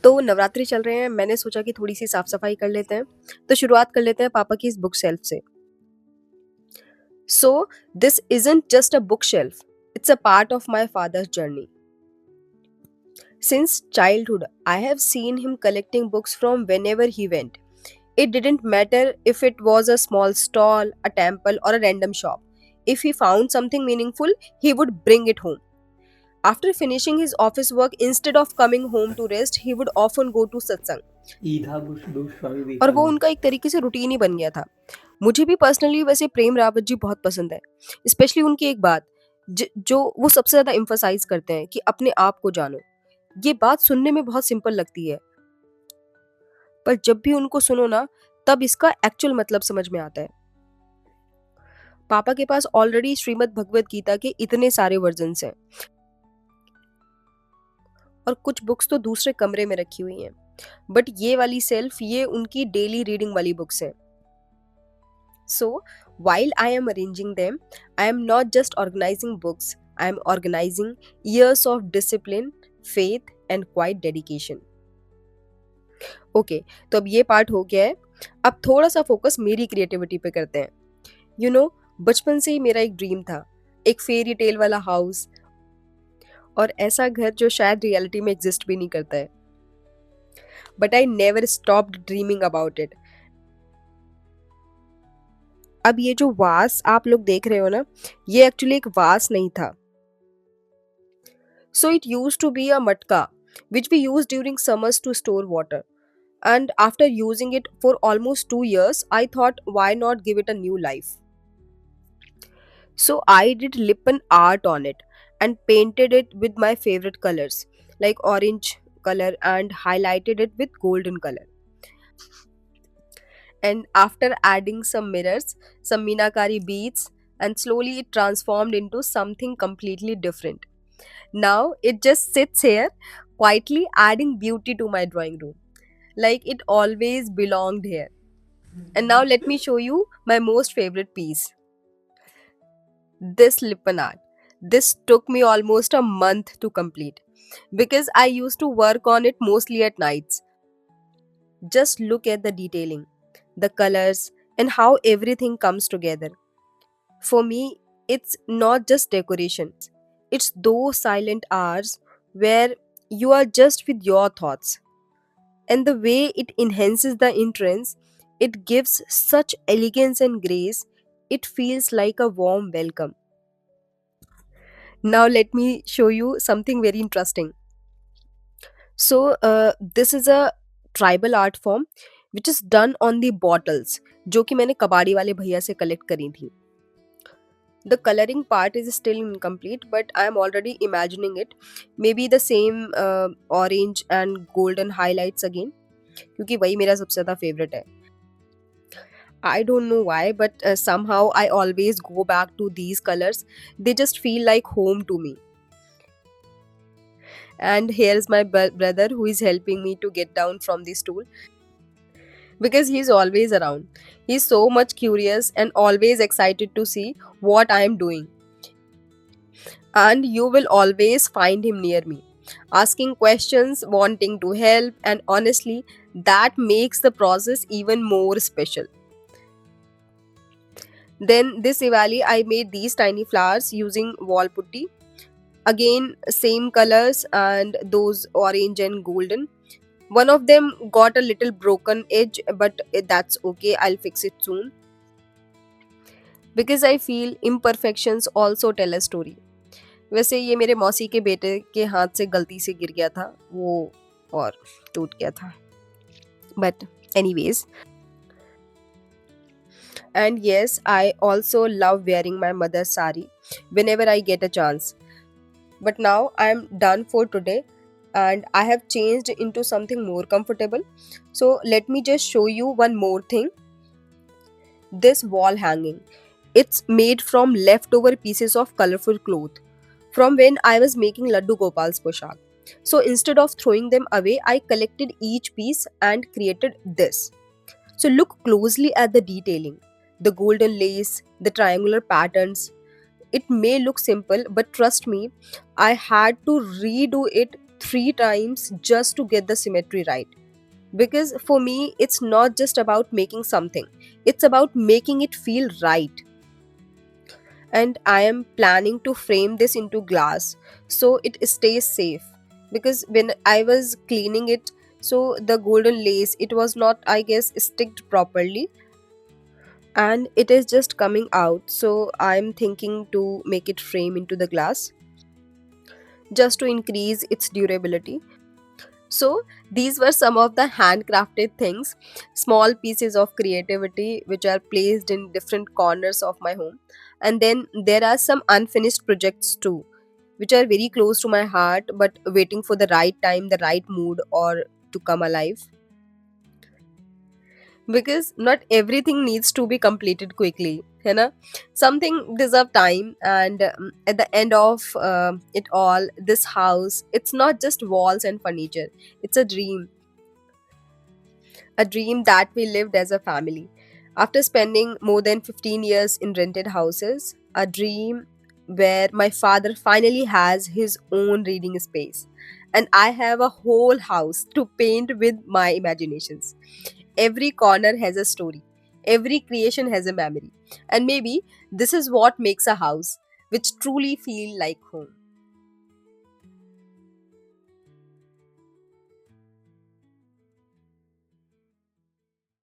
तो नवरात्रि चल रहे हैं, मैंने सोचा कि थोड़ी-सी साफ-सफाई कर लेते हैं। तो शुरुआत कर लेते हैं पापा की इस बुक शेल्फ से। So this isn't just a book shelf, it's a part of my father's journey. Since childhood, I have seen him collecting books from whenever he went. It didn't matter if it was a small stall, a temple, or a random shop. If he found something meaningful, he would bring it home. After finishing his office work, instead of coming home to rest, he would often go to satsang. ईधा गोस्वामी और वो विवेकानंद। उनका एक तरीके से routine ही बन गया था। मुझे भी पर्सनली वैसे प्रेम रावत जी बहुत पसंद है। स्पेशली उनकी एक बात जो वो सबसे ज़्यादा एम्फसाइज़ करते हैं कि अपने आप को जानो। ये बात सुनने में बहुत सिंपल लगती है, पर जब भी उनको सुनो ना, तब इसका एक्चुअल मतलब समझ में आता है। पापा के पास ऑलरेडी श्रीमद् भगवत गीता के इतने सारे वर्जन्स हैं और कुछ बुक्स तो दूसरे कमरे में रखी हुई हैं, बट ये वाली सेल्फ ये उनकी डेली रीडिंग वाली बुक्स हैं। So, while I am arranging them, I am not just organizing books, I am organizing years of discipline, faith, and quiet dedication. Okay, तो अब ये पार्ट हो गया है। अब थोड़ा सा फोकस मेरी क्रिएटिविटी पे करते हैं। बचपन से ही मेरा एक ड्रीम था, एक फेरी टेल वाला हाउस और ऐसा घर जो शायद रियलिटी में एग्जिस्ट भी नहीं करता है। But I never stopped dreaming about it. अब ये जो वास आप लोग देख रहे हो ना, ये एक्चुअली एक वास नहीं था। So it used to be a matka which we used during summers to store water. And after using it for almost 2 years, I thought, why not give it a new life? So I did lippen art on it and painted it with my favorite colors, like orange color, and highlighted it with golden color. And after adding some mirrors, some Meenakari beads, and slowly it transformed into something completely different. Now it just sits here, quietly adding beauty to my drawing room, like it always belonged here. And now let me show you my most favorite piece, this lippen art. This took me almost a month to complete because I used to work on it mostly at nights. Just look at the detailing, the colors, and how everything comes together. For me, it's not just decoration, it's those silent hours where you are just with your thoughts. And the way it enhances the entrance, it gives such elegance and grace, it feels like a warm welcome. Now, let me show you something very interesting. So, this is a tribal art form which is done on the bottles, जो कि मैंने कबाड़ी वाले भैया से collect करी थी. The coloring part is still incomplete, but I am already imagining it. Maybe the same orange and golden highlights again, क्योंकि वही मेरा सबसे ज़्यादा फेवरेट है. I don't know why, but somehow I always go back to these colors. They just feel like home to me. And here's my brother who is helping me to get down from the stool because he's always around. He's so much curious and always excited to see what I am doing. And you will always find him near me, asking questions, wanting to help, and honestly, that makes the process even more special. Then this Diwali, I made these tiny flowers using wall putty. Again, same colors and those orange and golden. One of them got a little broken edge, but that's okay. I'll fix it soon. Because I feel imperfections also tell a story. वैसे ये मेरे मौसी के बेटे के हाथ से गलती से गिर गया था वो और टूट गया था. But anyways, and yes, I also love wearing my mother's sari whenever I get a chance. But now I am done for today and I have changed into something more comfortable. So let me just show you one more thing. This wall hanging. It's made from leftover pieces of colorful cloth from when I was making Laddu Gopal's poshak. So instead of throwing them away, I collected each piece and created this. So look closely at the detailing, the golden lace, the triangular patterns. It may look simple, but trust me, I had to redo it 3 times just to get the symmetry right. Because for me, it's not just about making something, it's about making it feel right. And I am planning to frame this into glass so it stays safe. Because when I was cleaning it, so the golden lace, it was not, I guess, sticked properly, and it is just coming out. So I'm thinking to make it frame into the glass just to increase its durability. So, these were some of the handcrafted things, small pieces of creativity which are placed in different corners of my home. And then there are some unfinished projects too, which are very close to my heart but waiting for the right time, the right mood, or to come alive. Because not everything needs to be completed quickly, है ना? Something deserve time. And at the end of it all, this house, it's not just walls and furniture, it's a dream that we lived as a family. After spending more than 15 years in rented houses, a dream where my father finally has his own reading space. And I have a whole house to paint with my imaginations. Every corner has a story, every creation has a memory. And maybe this is what makes a house which truly feel like home.